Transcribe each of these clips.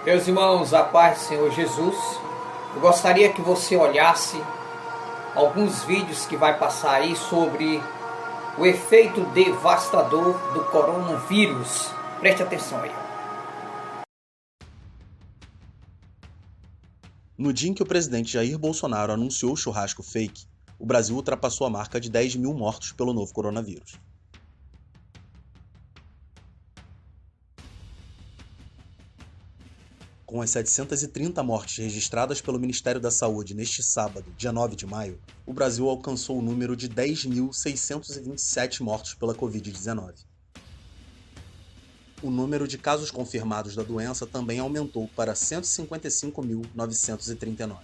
Meus irmãos, a paz do Senhor Jesus, eu gostaria que você olhasse alguns vídeos que vai passar aí sobre o efeito devastador do coronavírus. Preste atenção aí. No dia em que o presidente Jair Bolsonaro anunciou o churrasco fake, o Brasil ultrapassou a marca de 10 mil mortos pelo novo coronavírus. Com as 730 mortes registradas pelo Ministério da Saúde neste sábado, dia 9 de maio, o Brasil alcançou o número de 10.627 mortos pela Covid-19. O número de casos confirmados da doença também aumentou para 155.939.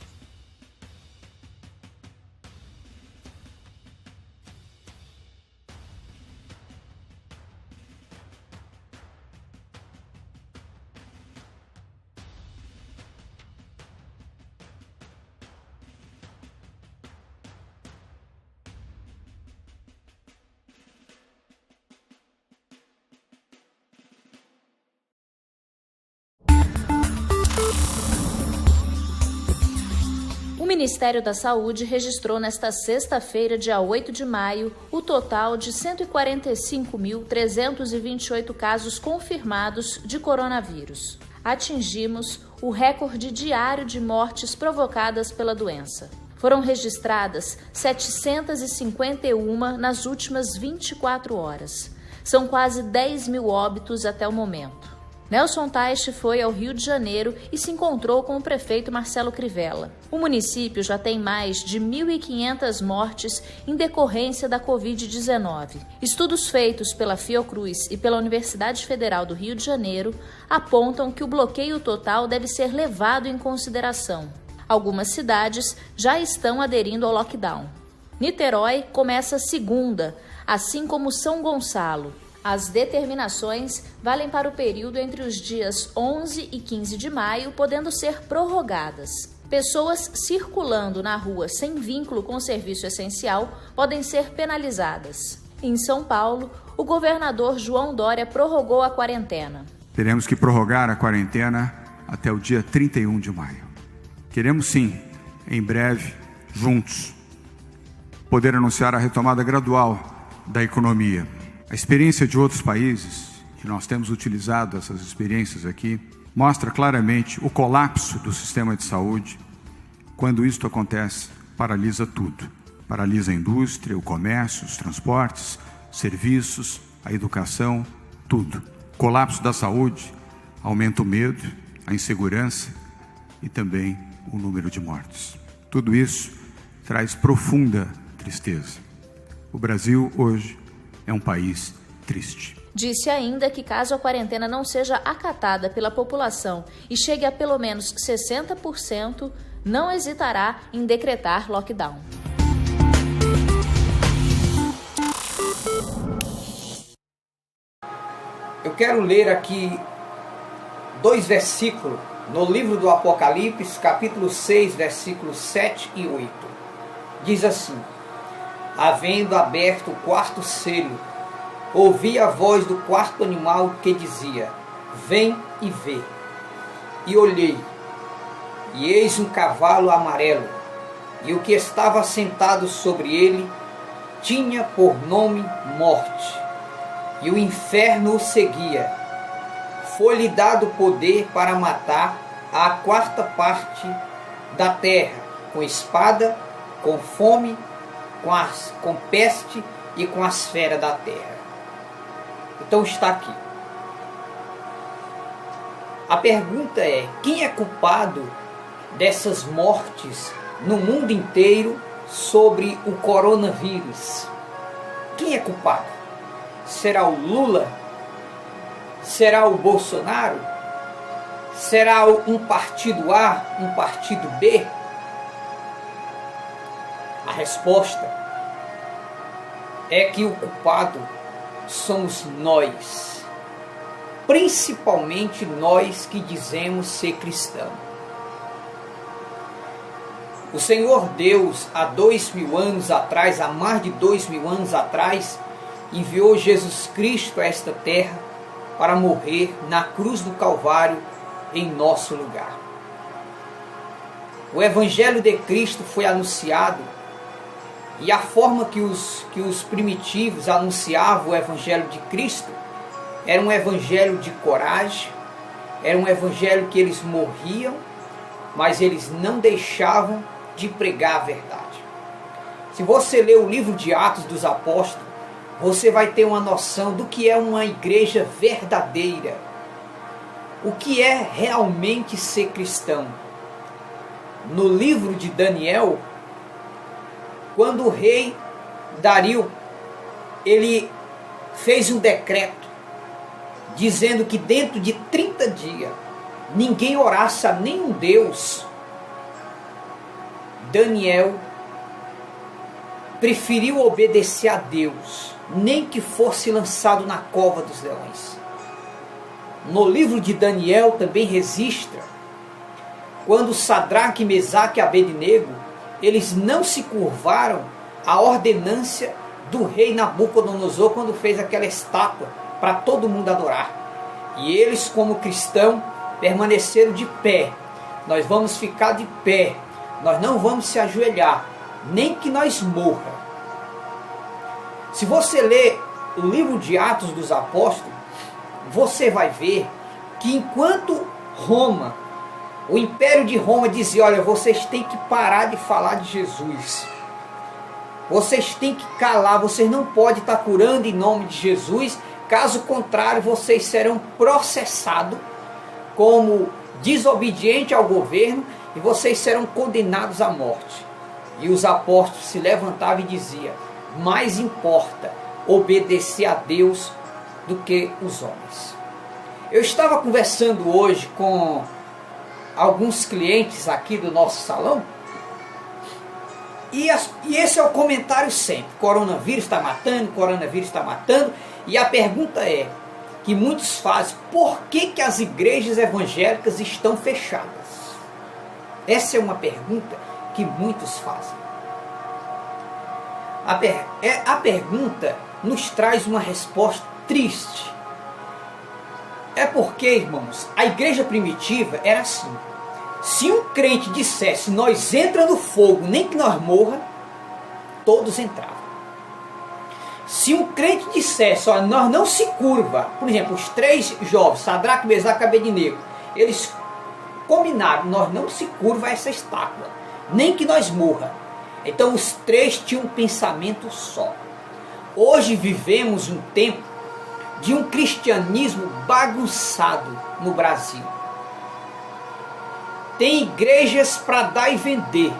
O Ministério da Saúde registrou nesta sexta-feira, dia 8 de maio, o total de 145.328 casos confirmados de coronavírus. Atingimos o recorde diário de mortes provocadas pela doença. Foram registradas 751 nas últimas 24 horas. São quase 10 mil óbitos até o momento. Nelson Teich foi ao Rio de Janeiro e se encontrou com o prefeito Marcelo Crivella. O município já tem mais de 1.500 mortes em decorrência da Covid-19. Estudos feitos pela Fiocruz e pela Universidade Federal do Rio de Janeiro apontam que o bloqueio total deve ser levado em consideração. Algumas cidades já estão aderindo ao lockdown. Niterói começa segunda, assim como São Gonçalo. As determinações valem para o período entre os dias 11 e 15 de maio, podendo ser prorrogadas. Pessoas circulando na rua sem vínculo com o serviço essencial podem ser penalizadas. Em São Paulo, o governador João Dória prorrogou a quarentena. Teremos que prorrogar a quarentena até o dia 31 de maio. Queremos sim, em breve, juntos, poder anunciar a retomada gradual da economia. A experiência de outros países, que nós temos utilizado essas experiências aqui, mostra claramente o colapso do sistema de saúde. Quando isto acontece, paralisa tudo. Paralisa a indústria, o comércio, os transportes, serviços, a educação, tudo. O colapso da saúde aumenta o medo, a insegurança e também o número de mortes. Tudo isso traz profunda tristeza. O Brasil hoje é um país triste. Disse ainda que caso a quarentena não seja acatada pela população e chegue a pelo menos 60%, não hesitará em decretar lockdown. Eu quero ler aqui 2 versículos no livro do Apocalipse, capítulo 6, versículos 7 e 8. Diz assim: havendo aberto o quarto selo, ouvi a voz do quarto animal que dizia: vem e vê. E olhei, e eis um cavalo amarelo, e o que estava sentado sobre ele tinha por nome Morte, e o inferno o seguia. Foi-lhe dado poder para matar a 1/4 da terra, com espada, com fome, com peste e com as feras da terra. Então está aqui. A pergunta é: quem é culpado dessas mortes no mundo inteiro sobre o coronavírus? Quem é culpado? Será o Lula? Será o Bolsonaro? Será um partido A, um partido B? A resposta é que o culpado somos nós, principalmente nós que dizemos ser cristãos. O Senhor Deus, há 2000 anos atrás, há mais de 2000 anos atrás, enviou Jesus Cristo a esta terra para morrer na cruz do Calvário em nosso lugar. O Evangelho de Cristo foi anunciado, e a forma que os primitivos anunciavam o Evangelho de Cristo era um evangelho de coragem, era um evangelho que eles morriam, mas eles não deixavam de pregar a verdade. Se você ler o livro de Atos dos Apóstolos, você vai ter uma noção do que é uma igreja verdadeira, o que é realmente ser cristão. No livro de Daniel, quando o rei Dario, ele fez um decreto dizendo que dentro de 30 dias ninguém orasse a nenhum Deus, Daniel preferiu obedecer a Deus, nem que fosse lançado na cova dos leões. No livro de Daniel também registra quando Sadraque, Mesaque e Abednego, eles não se curvaram à ordenância do rei Nabucodonosor quando fez aquela estátua para todo mundo adorar. E eles, como cristãos, permaneceram de pé. Nós vamos ficar de pé, nós não vamos se ajoelhar, nem que nós morra. Se você ler o livro de Atos dos Apóstolos, você vai ver que enquanto Roma, o Império de Roma dizia, olha, vocês têm que parar de falar de Jesus. Vocês têm que calar, vocês não podem estar curando em nome de Jesus, caso contrário, vocês serão processados como desobedientes ao governo e vocês serão condenados à morte. E os apóstolos se levantavam e diziam, mais importa obedecer a Deus do que os homens. Eu estava conversando hoje com alguns clientes aqui do nosso salão, e esse é o comentário sempre, coronavírus está matando, e a pergunta é, que muitos fazem, por que as igrejas evangélicas estão fechadas? Essa é uma pergunta que muitos fazem. A pergunta nos traz uma resposta triste. É porque, irmãos, a igreja primitiva era assim. Se um crente dissesse, nós entra no fogo, nem que nós morra, todos entravam. Se um crente dissesse, olha, nós não se curva, por exemplo, os 3 jovens, Sadraque, Mesaque e Abednego, eles combinaram, nós não se curva a essa estátua, nem que nós morra. Então os 3 tinham um pensamento só. Hoje vivemos um tempo de um cristianismo bagunçado no Brasil. Tem igrejas para dar e vender.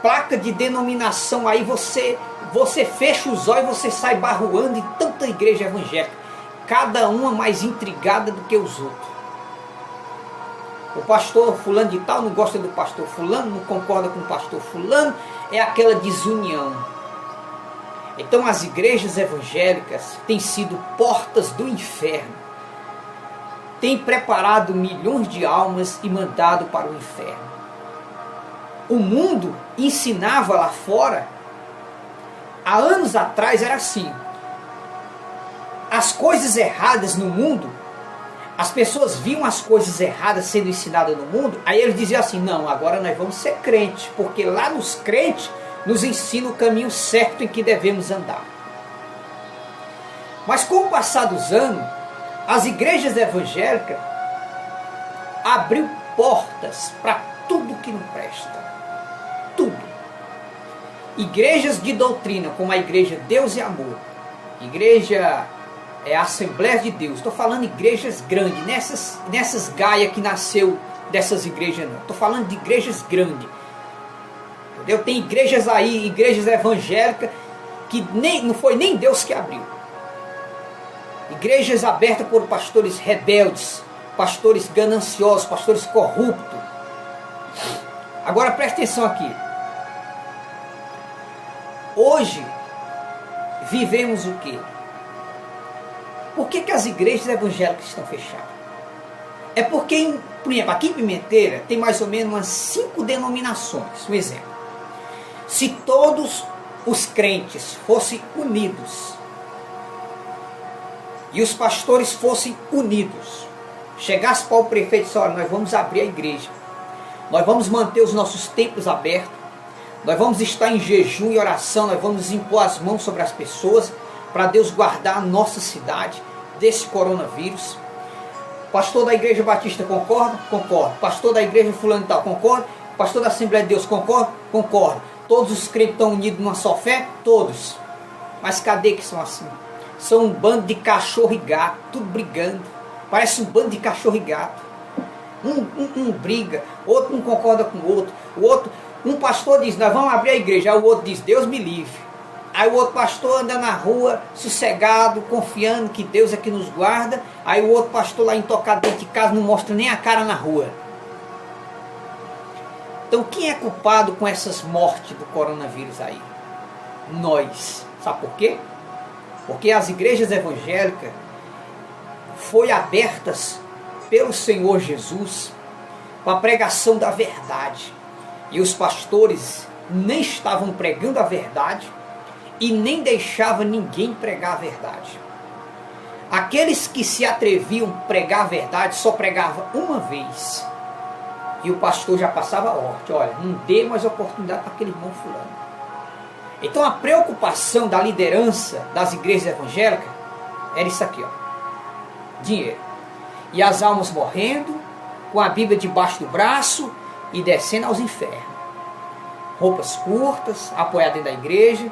Placa de denominação aí, você fecha os olhos e você sai barruando em tanta igreja evangélica. Cada uma mais intrigada do que os outros. O pastor fulano de tal não gosta do pastor fulano, não concorda com o pastor fulano. É aquela desunião. Então as igrejas evangélicas têm sido portas do inferno. Têm preparado milhões de almas e mandado para o inferno. O mundo ensinava lá fora, há anos atrás era assim. As coisas erradas no mundo, as pessoas viam as coisas erradas sendo ensinadas no mundo, aí eles diziam assim, não, agora nós vamos ser crentes, porque lá nos crentes nos ensina o caminho certo em que devemos andar. Mas com o passar dos anos, as igrejas evangélicas abriu portas para tudo que não presta. Tudo. Igrejas de doutrina, como a igreja Deus e Amor, igreja Assembleia de Deus, estou falando de igrejas grandes, nessas gaias que nasceu dessas igrejas não, estou falando de igrejas grandes. Entendeu? Tem igrejas aí, igrejas evangélicas, que não foi nem Deus que abriu. Igrejas abertas por pastores rebeldes, pastores gananciosos, pastores corruptos. Agora presta atenção aqui. Hoje vivemos o quê? Por que as igrejas evangélicas estão fechadas? É porque, por exemplo, aqui em Pimenteira tem mais ou menos umas 5 denominações. Um exemplo. Se todos os crentes fossem unidos e os pastores fossem unidos, chegasse para o prefeito e disse: olha, nós vamos abrir a igreja, nós vamos manter os nossos templos abertos, nós vamos estar em jejum e oração, nós vamos impor as mãos sobre as pessoas para Deus guardar a nossa cidade desse coronavírus. Pastor da Igreja Batista concorda? Concorda. Pastor da Igreja fulano e tal concorda? Pastor da Assembleia de Deus concorda? Concorda. Todos os crentes estão unidos numa só fé? Todos. Mas cadê que são assim? São um bando de cachorro e gato, tudo brigando. Parece um bando de cachorro e gato. Um briga, outro não concorda com o outro. Um pastor diz: nós vamos abrir a igreja. Aí o outro diz: Deus me livre. Aí o outro pastor anda na rua, sossegado, confiando que Deus é que nos guarda. Aí o outro pastor lá intocado dentro de casa não mostra nem a cara na rua. Então quem é culpado com essas mortes do coronavírus aí? Nós. Sabe por quê? Porque as igrejas evangélicas foram abertas pelo Senhor Jesus para a pregação da verdade. E os pastores nem estavam pregando a verdade e nem deixavam ninguém pregar a verdade. Aqueles que se atreviam a pregar a verdade só pregavam uma vez. E o pastor já passava a ordem: olha, não dê mais oportunidade para aquele irmão fulano. Então a preocupação da liderança das igrejas evangélicas era isso aqui, ó: dinheiro. E as almas morrendo, com a Bíblia debaixo do braço e descendo aos infernos. Roupas curtas, apoiadas dentro da igreja.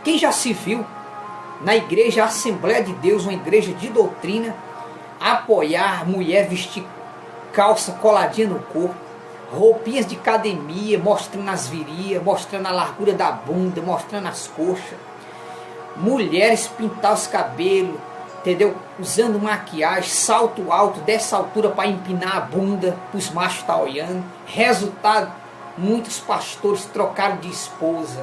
Quem já se viu na igreja Assembleia de Deus, uma igreja de doutrina, apoiar mulher vestir calça coladinha no corpo, roupinhas de academia, mostrando as virias, mostrando a largura da bunda, mostrando as coxas, mulheres pintar os cabelos, entendeu? Usando maquiagem, salto alto dessa altura para empinar a bunda para os machos estar olhando. Resultado, muitos pastores trocaram de esposa.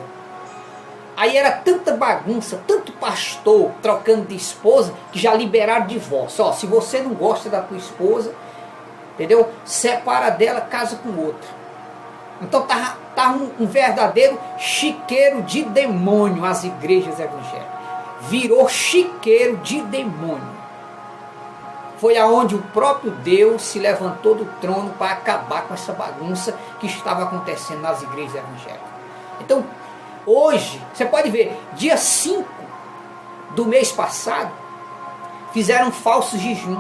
Aí era tanta bagunça, tanto pastor trocando de esposa, que já liberaram divórcio. Ó, se você não gosta da tua esposa, entendeu? Separa dela, casa com outra. Então tá um verdadeiro chiqueiro de demônio as igrejas evangélicas. Virou chiqueiro de demônio. Foi aonde o próprio Deus se levantou do trono para acabar com essa bagunça que estava acontecendo nas igrejas evangélicas. Então, hoje, você pode ver, dia 5 do mês passado, fizeram um falso jejum,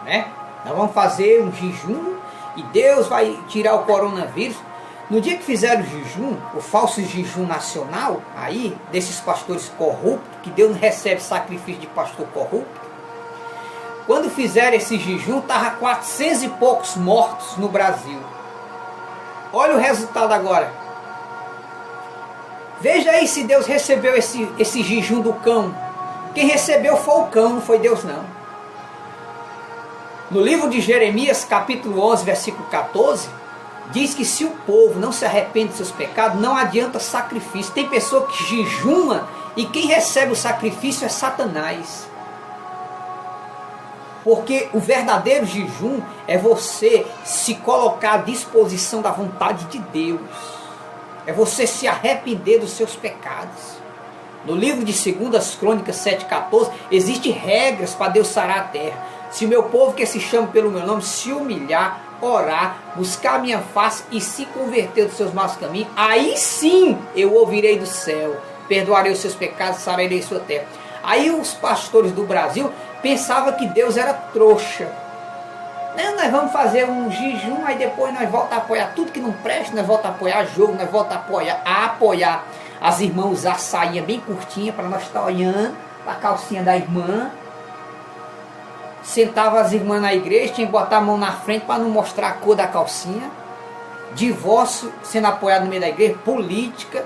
né? Nós vamos fazer um jejum e Deus vai tirar o coronavírus. No dia que fizeram o jejum, o falso jejum nacional, aí, desses pastores corruptos, que Deus não recebe sacrifício de pastor corrupto, quando fizeram esse jejum, estava 400 e poucos mortos no Brasil. Olha o resultado agora. Veja aí se Deus recebeu esse jejum do cão. Quem recebeu foi o cão, não foi Deus não. No livro de Jeremias, capítulo 11, versículo 14, diz que se o povo não se arrepende dos seus pecados, não adianta sacrifício. Tem pessoa que jejuma e quem recebe o sacrifício é Satanás. Porque o verdadeiro jejum é você se colocar à disposição da vontade de Deus. É você se arrepender dos seus pecados. No livro de 2 Crônicas 7,14, existem regras para Deus sarar a terra. Se o meu povo que se chama pelo meu nome se humilhar, orar, buscar a minha face e se converter dos seus maus caminhos, aí sim eu ouvirei do céu, perdoarei os seus pecados, sararei sua terra. Aí os pastores do Brasil pensavam que Deus era trouxa. Não, nós vamos fazer um jejum, aí depois nós voltamos a apoiar tudo que não presta, nós voltamos a apoiar jogo, nós voltamos a apoiar as irmãs usar sainha bem curtinha para nós estar olhando a calcinha da irmã. Sentava as irmãs na igreja, tinha que botar a mão na frente para não mostrar a cor da calcinha. Divórcio sendo apoiado no meio da igreja, política.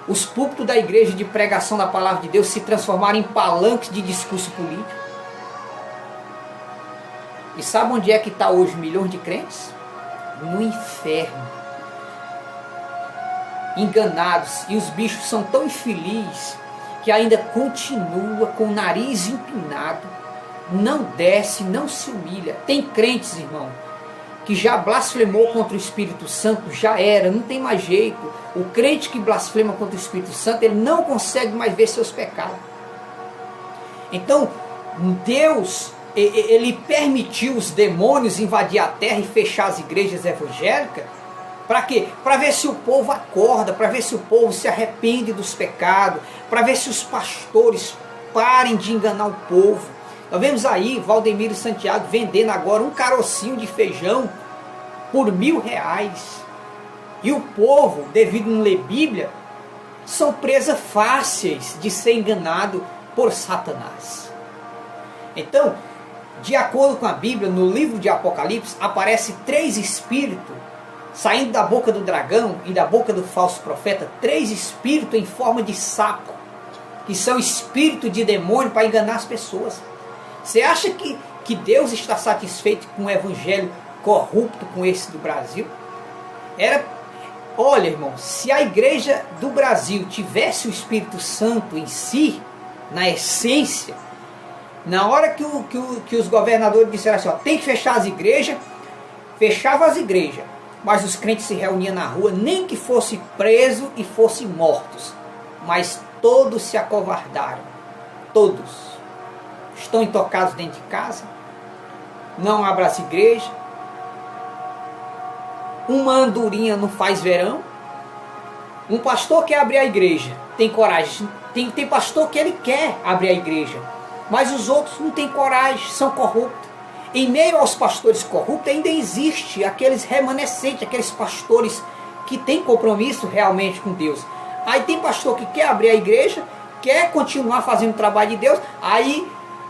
Os púlpitos da igreja de pregação da palavra de Deus se transformaram em palanques de discurso político. E sabe onde é que está hoje milhões de crentes? No inferno. Enganados. E os bichos são tão infelizes que ainda continua com o nariz empinado. Não desce, não se humilha. Tem crentes, irmão, que já blasfemou contra o Espírito Santo, já era, não tem mais jeito. O crente que blasfema contra o Espírito Santo, ele não consegue mais ver seus pecados. Então, Deus ele permitiu os demônios invadir a terra e fechar as igrejas evangélicas. Para quê? Para ver se o povo acorda, para ver se o povo se arrepende dos pecados, para ver se os pastores parem de enganar o povo. Nós vemos aí Valdemiro Santiago vendendo agora um carocinho de feijão por R$1.000. E o povo, devido a não ler Bíblia, são presas fáceis de ser enganado por Satanás. Então, de acordo com a Bíblia, no livro de Apocalipse, aparece 3 espíritos saindo da boca do dragão e da boca do falso profeta, 3 espíritos em forma de sapo, que são espíritos de demônio para enganar as pessoas. Você acha que Deus está satisfeito com o evangelho corrupto com esse do Brasil? Olha, irmão, se a igreja do Brasil tivesse o Espírito Santo em si, na essência, na hora que os governadores disseram assim, ó, tem que fechar as igrejas, fechava as igrejas, mas os crentes se reuniam na rua, nem que fossem presos e fossem mortos, mas todos se acovardaram, todos estão intocados dentro de casa, não abraçam igreja, uma andorinha não faz verão. Um pastor quer abrir a igreja, tem coragem, tem pastor que ele quer abrir a igreja, mas os outros não têm coragem, são corruptos. Em meio aos pastores corruptos ainda existe aqueles remanescentes, aqueles pastores que têm compromisso realmente com Deus. Aí tem pastor que quer abrir a igreja, quer continuar fazendo o trabalho de Deus. Aí,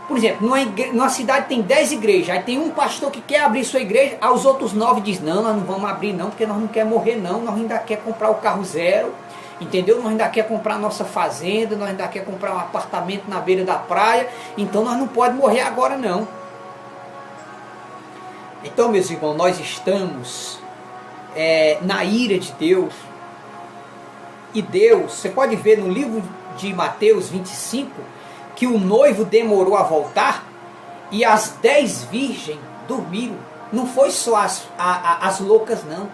por exemplo, numa cidade tem 10 igrejas, aí tem um pastor que quer abrir sua igreja, aí os outros 9 dizem, não, nós não vamos abrir não, porque nós não queremos morrer não, nós ainda quer comprar o carro zero, entendeu? Nós ainda quer comprar a nossa fazenda, nós ainda quer comprar um apartamento na beira da praia, então nós não podemos morrer agora não. Então, meus irmãos, nós estamos na ira de Deus. E Deus, você pode ver no livro de Mateus 25, que o noivo demorou a voltar e as 10 virgens dormiram. Não foi só as loucas, não.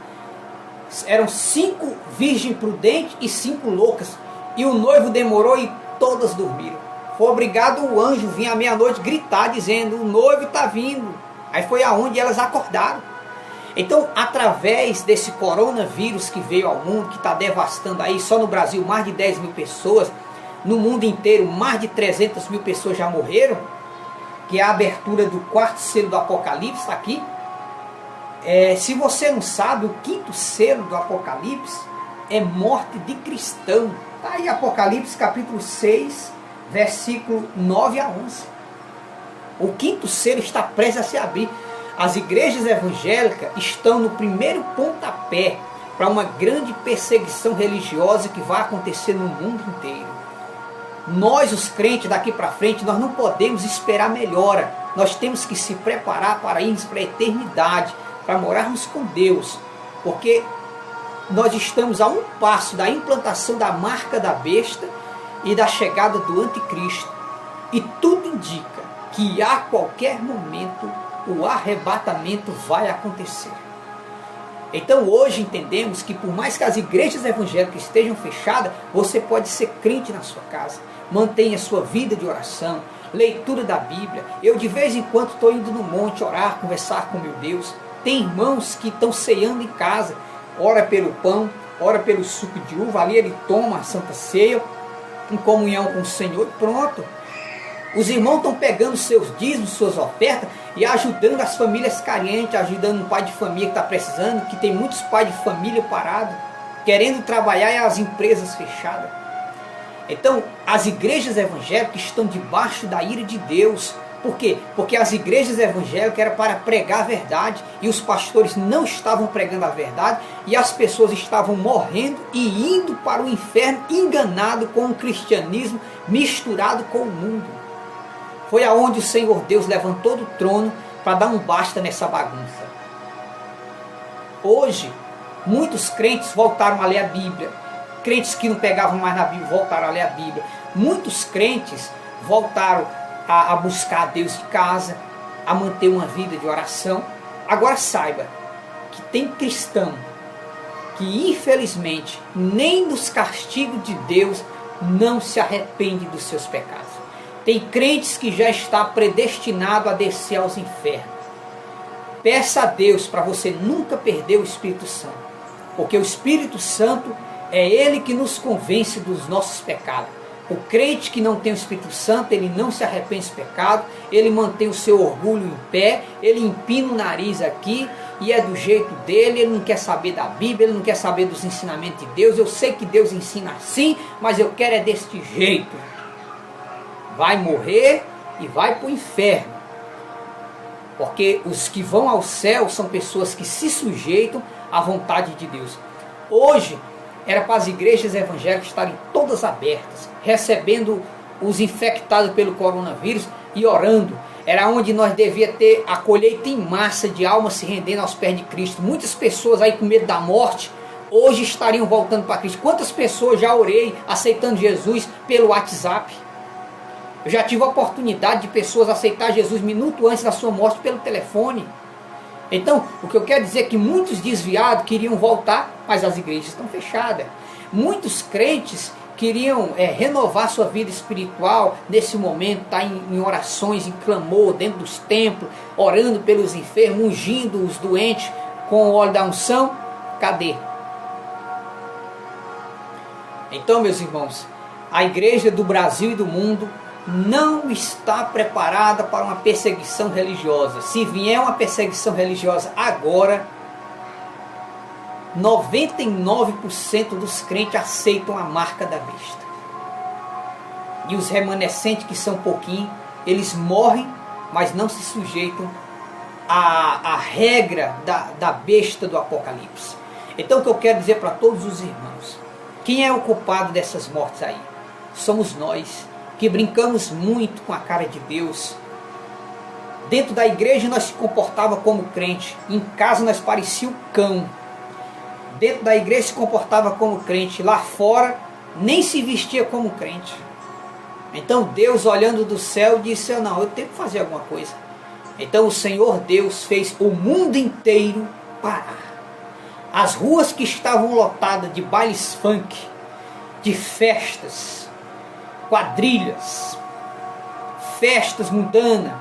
Eram 5 virgens prudentes e 5 loucas. E o noivo demorou e todas dormiram. Foi obrigado o anjo vir à meia-noite gritar, dizendo, o noivo está vindo. Aí foi aonde elas acordaram. Então, através desse coronavírus que veio ao mundo, que está devastando aí, só no Brasil mais de 10 mil pessoas, no mundo inteiro mais de 300 mil pessoas já morreram, que é a abertura do 4º selo do Apocalipse, está aqui. Se você não sabe, o 5º selo do Apocalipse é morte de cristão. Está aí Apocalipse capítulo 6, versículo 9 a 11. O 5º selo está prestes a se abrir. As igrejas evangélicas estão no primeiro pontapé para uma grande perseguição religiosa que vai acontecer no mundo inteiro. Nós, os crentes, daqui para frente, nós não podemos esperar melhora. Nós temos que se preparar para irmos para a eternidade, para morarmos com Deus. Porque nós estamos a um passo da implantação da marca da besta e da chegada do anticristo. E tudo indica que a qualquer momento o arrebatamento vai acontecer. Então hoje entendemos que por mais que as igrejas evangélicas estejam fechadas, você pode ser crente na sua casa. Mantenha sua vida de oração, leitura da Bíblia. Eu de vez em quando estou indo no monte orar, conversar com meu Deus. Tem irmãos que estão ceando em casa, ora pelo pão, ora pelo suco de uva, ali ele toma a Santa Ceia, em comunhão com o Senhor, e pronto. Os irmãos estão pegando seus dízimos, suas ofertas e ajudando as famílias carentes, ajudando um pai de família que está precisando, que tem muitos pais de família parados, querendo trabalhar e as empresas fechadas. Então, as igrejas evangélicas estão debaixo da ira de Deus. Por quê? Porque as igrejas evangélicas eram para pregar a verdade e os pastores não estavam pregando a verdade e as pessoas estavam morrendo e indo para o inferno enganado com o cristianismo misturado com o mundo. Foi aonde o Senhor Deus levantou do trono para dar um basta nessa bagunça. Hoje, muitos crentes voltaram a ler a Bíblia. Crentes que não pegavam mais na Bíblia voltaram a ler a Bíblia. Muitos crentes voltaram a buscar a Deus de casa, a manter uma vida de oração. Agora saiba que tem cristão que infelizmente nem dos castigos de Deus não se arrepende dos seus pecados. Tem crentes que já está predestinado a descer aos infernos. Peça a Deus para você nunca perder o Espírito Santo, porque o Espírito Santo é Ele que nos convence dos nossos pecados. O crente que não tem o Espírito Santo, ele não se arrepende dos pecados, ele mantém o seu orgulho em pé, ele empina o nariz aqui e é do jeito dele, ele não quer saber da Bíblia, ele não quer saber dos ensinamentos de Deus. Eu sei que Deus ensina assim, mas eu quero é deste jeito. Vai morrer e vai para o inferno. Porque os que vão ao céu são pessoas que se sujeitam à vontade de Deus. Hoje, era para as igrejas evangélicas estarem todas abertas, recebendo os infectados pelo coronavírus e orando. Era onde nós devíamos ter a colheita em massa de almas se rendendo aos pés de Cristo. Muitas pessoas aí com medo da morte, hoje estariam voltando para Cristo. Quantas pessoas já orei aceitando Jesus pelo WhatsApp? Eu já tive a oportunidade de pessoas aceitar Jesus minuto antes da sua morte pelo telefone. Então, o que eu quero dizer é que muitos desviados queriam voltar, mas as igrejas estão fechadas. Muitos crentes queriam renovar sua vida espiritual nesse momento, tá em orações, em clamor, dentro dos templos, orando pelos enfermos, ungindo os doentes com o óleo da unção. Cadê? Então, meus irmãos, a igreja do Brasil e do mundo não está preparada para uma perseguição religiosa. Se vier uma perseguição religiosa agora, 99% dos crentes aceitam a marca da besta. E os remanescentes, que são pouquinho, eles morrem, mas não se sujeitam à regra da besta do Apocalipse. Então o que eu quero dizer para todos os irmãos, quem é o culpado dessas mortes aí? Somos nós, que brincamos muito com a cara de Deus. Dentro da igreja nós se comportava como crente, em casa nós parecia o cão. Dentro da igreja se comportava como crente, lá fora nem se vestia como crente. Então Deus, olhando do céu, disse: não, eu tenho que fazer alguma coisa. Então o Senhor Deus fez o mundo inteiro parar. As ruas que estavam lotadas de bailes funk, de festas, quadrilhas, festas mundanas,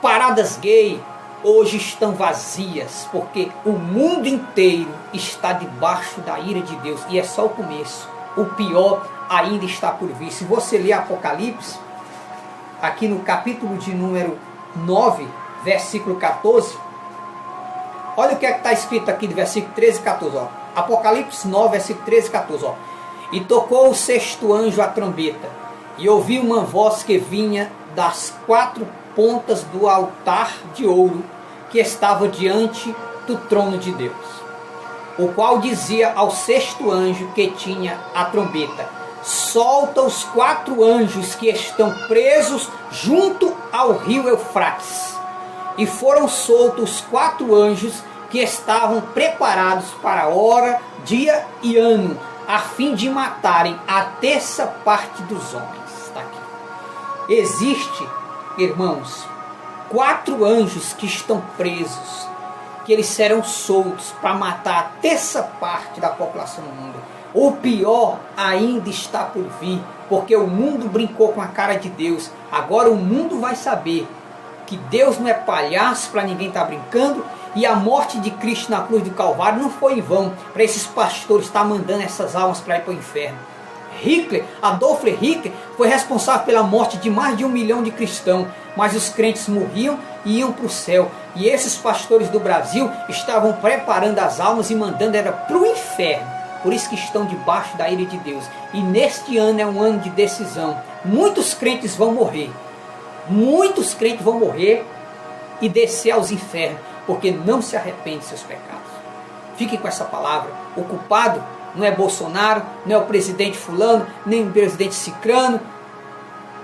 paradas gay, hoje estão vazias, porque o mundo inteiro está debaixo da ira de Deus, e é só o começo. O pior ainda está por vir. Se você ler Apocalipse, aqui no capítulo de número 9, versículo 14, olha o que está escrito aqui do versículo 13 e 14, ó. Apocalipse 9, versículo 13 e 14, ó. E tocou o sexto anjo a trombeta, e ouvi uma voz que vinha das quatro pontas do altar de ouro que estava diante do trono de Deus, o qual dizia ao sexto anjo que tinha a trombeta: solta os quatro anjos que estão presos junto ao rio Eufrates. E foram soltos os quatro anjos que estavam preparados para a hora, dia e ano, a fim de matarem a terça parte dos homens. Está aqui. Existe, irmãos, 4 anjos que estão presos, que eles serão soltos para matar a terça parte da população do mundo. O pior ainda está por vir, porque o mundo brincou com a cara de Deus. Agora o mundo vai saber que Deus não é palhaço para ninguém estar brincando, e a morte de Cristo na cruz do Calvário não foi em vão para esses pastores estar mandando essas almas para ir para o inferno. Adolf Hitler foi responsável pela morte de mais de 1 milhão de cristãos, mas os crentes morriam e iam para o céu. E esses pastores do Brasil estavam preparando as almas e mandando era para o inferno. Por isso que estão debaixo da ira de Deus. E neste ano é um ano de decisão. Muitos crentes vão morrer. Muitos crentes vão morrer e descer aos infernos, porque não se arrependem de seus pecados. Fiquem com essa palavra. O culpado não é Bolsonaro, não é o presidente fulano, nem o presidente cicrano.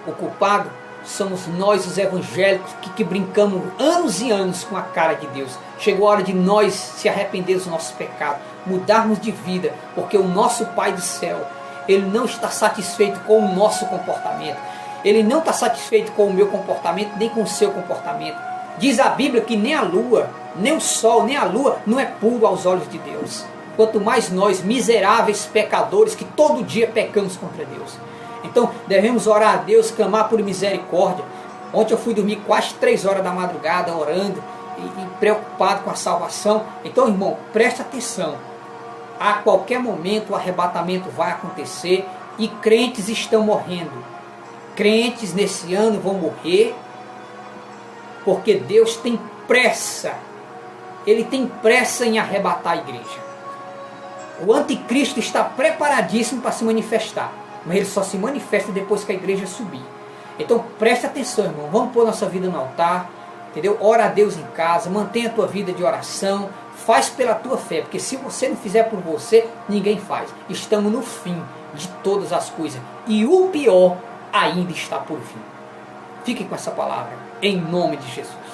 O culpado somos nós, os evangélicos, que brincamos anos e anos com a cara de Deus. Chegou a hora de nós se arrepender dos nossos pecados, mudarmos de vida, porque o nosso Pai do céu, Ele não está satisfeito com o nosso comportamento. Ele não está satisfeito com o meu comportamento, nem com o seu comportamento. Diz a Bíblia que nem a lua, nem o sol, nem a lua não é puro aos olhos de Deus. Quanto mais nós, miseráveis pecadores, que todo dia pecamos contra Deus. Então devemos orar a Deus, clamar por misericórdia. Ontem eu fui dormir quase 3 horas da madrugada orando e preocupado com a salvação. Então, irmão, preste atenção. A qualquer momento o arrebatamento vai acontecer e crentes estão morrendo. Crentes nesse ano vão morrer porque Deus tem pressa. Ele tem pressa em arrebatar a igreja. O anticristo está preparadíssimo para se manifestar, mas ele só se manifesta depois que a igreja subir. Então preste atenção, irmão. Vamos pôr nossa vida no altar, entendeu? Ora a Deus em casa, mantenha a tua vida de oração, faz pela tua fé, porque se você não fizer por você, ninguém faz. Estamos no fim de todas as coisas e o pior ainda está por vir. Fique com essa palavra, em nome de Jesus.